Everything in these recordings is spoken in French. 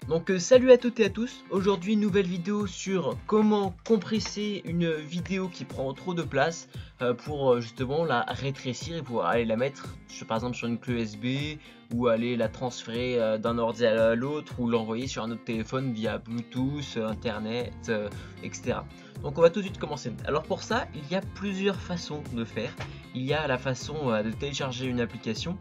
Donc salut à toutes et à tous, aujourd'hui nouvelle vidéo sur comment compresser une vidéo qui prend trop de place pour justement la rétrécir et pouvoir aller la mettre par exemple sur une clé USB ou aller la transférer d'un ordi à l'autre ou l'envoyer sur un autre téléphone via Bluetooth, Internet, etc. Donc on va tout de suite commencer. Alors pour ça, il y a plusieurs façons de faire. Il y a la façon de télécharger une application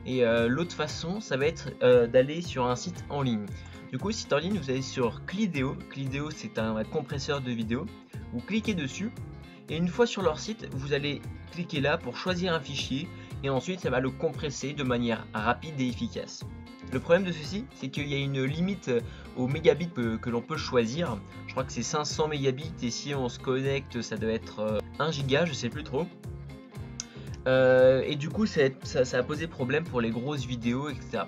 et l'autre façon ça va être d'aller sur un site en ligne. Du coup, site en ligne, vous allez sur Clideo. Clideo, c'est un compresseur de vidéo. Vous cliquez dessus et une fois sur leur site, vous allez cliquer là pour choisir un fichier et ensuite ça va le compresser de manière rapide et efficace. Le problème de ceci, c'est qu'il y a une limite au mégabit que l'on peut choisir. Je crois que c'est 500 mégabits et si on se connecte, ça doit être 1 giga, je sais plus trop. Et du coup, ça a posé problème pour les grosses vidéos, etc.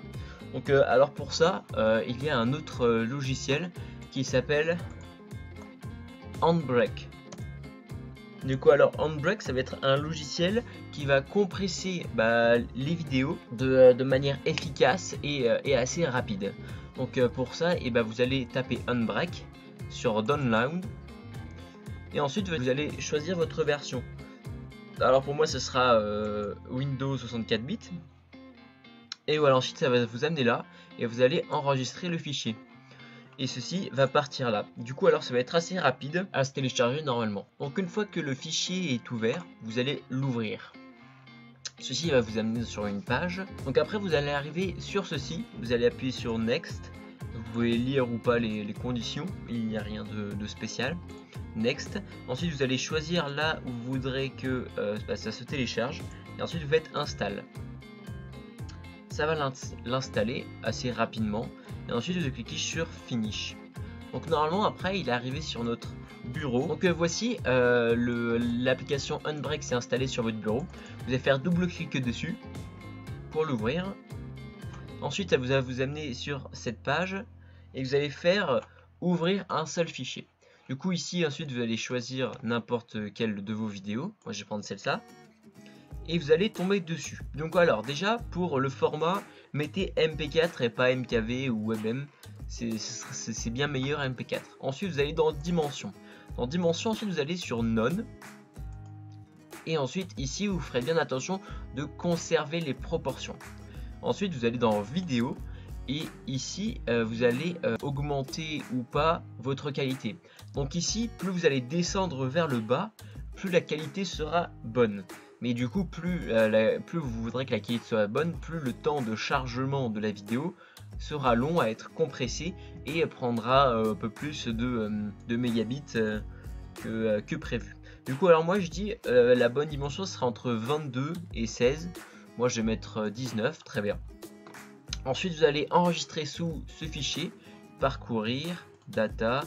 Donc alors pour ça, il y a un autre logiciel qui s'appelle Handbrake. Du coup alors Handbrake, ça va être un logiciel qui va compresser les vidéos de manière efficace et assez rapide. Donc pour ça, vous allez taper Handbrake sur Download et ensuite vous allez choisir votre version. Alors pour moi ce sera Windows 64 bits. Et voilà, ensuite ça va vous amener là et vous allez enregistrer le fichier. Et ceci va partir là. Du coup alors ça va être assez rapide à se télécharger normalement. Donc une fois que le fichier est ouvert, vous allez l'ouvrir. Ceci va vous amener sur une page. Donc après vous allez arriver sur ceci, vous allez appuyer sur Next. Vous pouvez lire ou pas les conditions, il n'y a rien de spécial. Next. Ensuite vous allez choisir là où vous voudrez que ça se télécharge. Et ensuite vous faites Install. Ça va l'installer assez rapidement et ensuite vous cliquez sur Finish. Donc normalement après il est arrivé sur notre bureau. Donc voici l'application Handbrake s'est installée sur votre bureau. Vous allez faire double clic dessus pour l'ouvrir. Ensuite ça va vous amener sur cette page et vous allez faire ouvrir un seul fichier. Du coup ici ensuite vous allez choisir n'importe quelle de vos vidéos. Moi je vais prendre celle-là. Et vous allez tomber dessus. Donc alors déjà pour le format, mettez MP4 et pas MKV ou WebM, c'est bien meilleur MP4. Ensuite vous allez dans Dimension. Dans Dimension ensuite vous allez sur None. Et ensuite ici vous ferez bien attention de conserver les proportions. Ensuite vous allez dans Vidéo. Et ici vous allez augmenter ou pas votre qualité. Donc ici plus vous allez descendre vers le bas, plus la qualité sera bonne. Mais du coup, plus vous voudrez que la qualité soit bonne, plus le temps de chargement de la vidéo sera long à être compressé et prendra un peu plus de mégabits que prévu. Du coup, alors moi je dis la bonne dimension sera entre 22 et 16. Moi je vais mettre 19, très bien. Ensuite, vous allez enregistrer sous ce fichier, parcourir, data.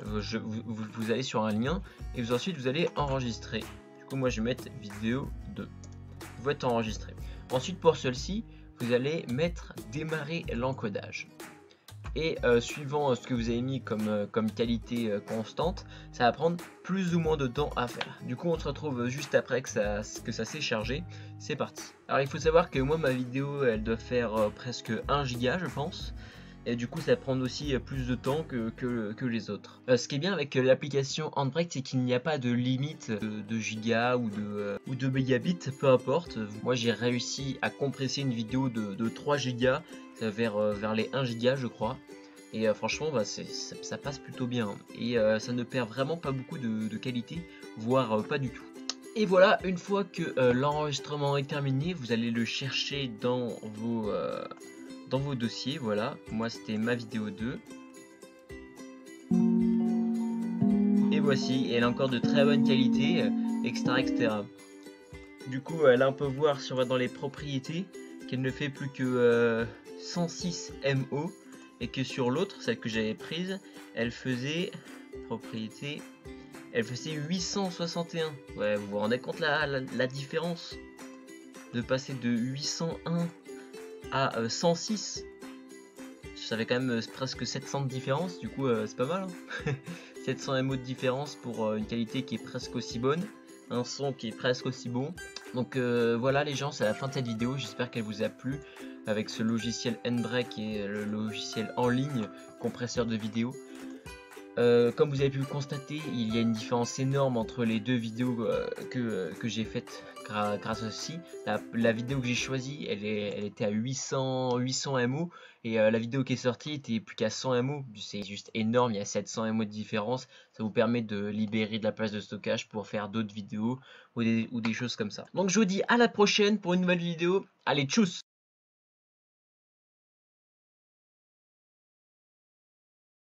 Vous allez sur un lien et ensuite vous allez enregistrer. Du coup moi je vais mettre vidéo 2. Vous êtes enregistré. Ensuite pour celle-ci, vous allez mettre démarrer l'encodage. Et suivant ce que vous avez mis comme qualité constante, ça va prendre plus ou moins de temps à faire. Du coup on se retrouve juste après que ça s'est chargé. C'est parti. Alors il faut savoir que moi ma vidéo elle doit faire presque 1 giga je pense. Et du coup ça va prendre aussi plus de temps que les autres. Ce qui est bien avec l'application Handbrake, c'est qu'il n'y a pas de limite de gigas ou de mégabits, peu importe. Moi j'ai réussi à compresser une vidéo de 3 gigas vers les 1 giga je crois. Et franchement ça passe plutôt bien. Et ça ne perd vraiment pas beaucoup de qualité, voire pas du tout. Et voilà, une fois que l'enregistrement est terminé, vous allez le chercher dans vos dossiers. Voilà, moi c'était ma vidéo 2 et voici, et elle a encore de très bonne qualité, etc. Du coup là on peut voir si on va dans les propriétés qu'elle ne fait plus que 106 MO et que sur l'autre, celle que j'avais prise, elle faisait propriété, elle faisait 861. Ouais, vous vous rendez compte la différence de passer de 801 à 106. Ça fait quand même presque 700 de différence, du coup c'est pas mal hein. 700 MO de différence pour une qualité qui est presque aussi bonne, un son qui est presque aussi bon. Donc voilà les gens, c'est la fin de cette vidéo, j'espère qu'elle vous a plu. avec ce logiciel Nbreak qui est le logiciel en ligne compresseur de vidéo. Comme vous avez pu le constater, il y a une différence énorme entre les deux vidéos que j'ai faites grâce à ceci. La vidéo que j'ai choisie, elle était à 800 MO et la vidéo qui est sortie était plus qu'à 100 MO. C'est juste énorme, il y a 700 MO de différence. Ça vous permet de libérer de la place de stockage pour faire d'autres vidéos ou des choses comme ça. Donc je vous dis à la prochaine pour une nouvelle vidéo. Allez, tchuss!